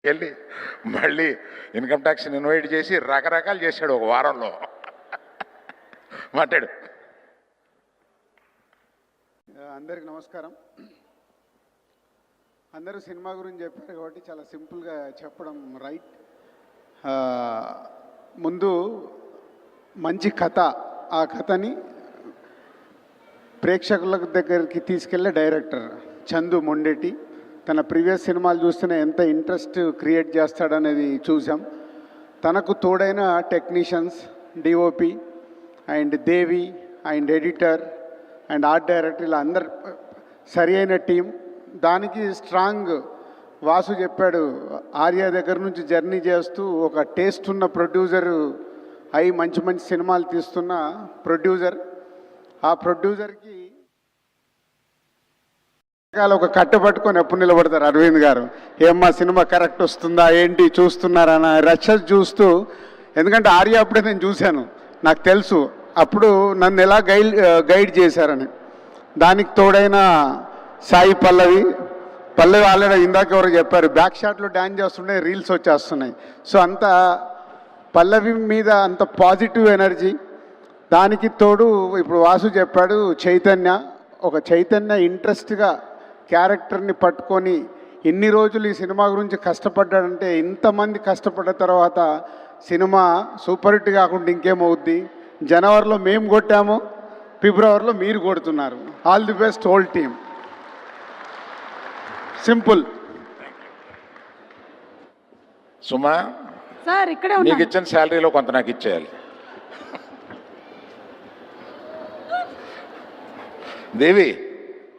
వెళ్ళి మళ్ళీ income tax invite చేసి రకరకాలు చేశాడు ఒక వారంలో. మాట్లాడు. అందరికి నమస్కారం. అందరూ సినిమా గురించి చెప్పారు కాబట్టి చాలా సింపుల్గా చెప్పడం రైట్. ముందు మంచి కథ, ఆ కథని ప్రేక్షకుల దగ్గరికి తీసుకెళ్లే డైరెక్టర్ చందు మొండెటి. తన ప్రీవియస్ సినిమాలు చూస్తేనే ఎంత ఇంట్రెస్ట్ క్రియేట్ చేస్తాడనేది చూసాం. తనకు తోడైన technicians, DOP and Devi and editor and art director, ఇలా అందరు సరి అయిన టీం. దానికి స్ట్రాంగ్ వాసు చెప్పాడు, ఆర్య దగ్గర నుంచి జర్నీ చేస్తూ ఒక టేస్ట్ ఉన్న ప్రొడ్యూసర్ అయి మంచి మంచి సినిమాలు తీస్తున్న ప్రొడ్యూసర్. ఆ ప్రొడ్యూసర్కి ఒక కట్ట పట్టుకొని ఎప్పుడు నిలబడతారు అరవింద్ గారు. ఏమ్మా సినిమా కరెక్ట్ వస్తుందా ఏంటి చూస్తున్నారన్న రచ్చ చూస్తూ, ఎందుకంటే ఆర్య అప్పుడే నేను చూశాను, నాకు తెలుసు అప్పుడు నన్ను ఎలా గైడ్ చేశారని. దానికి తోడైన సాయి పల్లవి ఆల్రెడీ ఇందాక ఎవరు చెప్పారు, బ్యాక్ షాట్లో డ్యాన్స్ చేస్తున్నాయి, రీల్స్ వచ్చేస్తున్నాయి. సో అంత పల్లవి మీద అంత పాజిటివ్ ఎనర్జీ. దానికి తోడు ఇప్పుడు వాసు చెప్పాడు చైతన్య ఇంట్రెస్ట్గా క్యారెక్టర్ని పట్టుకొని ఇన్ని రోజులు ఈ సినిమా గురించి కష్టపడ్డాడంటే, ఇంతమంది కష్టపడ్డ తర్వాత సినిమా సూపర్ హిట్ కాకుండా ఇంకేమవుద్ది. జనవరిలో మేము కొట్టాము, ఫిబ్రవరిలో మీరు కొడుతున్నారు. All the best whole team. Simple. Suma sir, ఇక్కడే నీకు ఇచ్చిన శాలరీలో కొంత నాకు ఇచ్చేయాలి. దేవి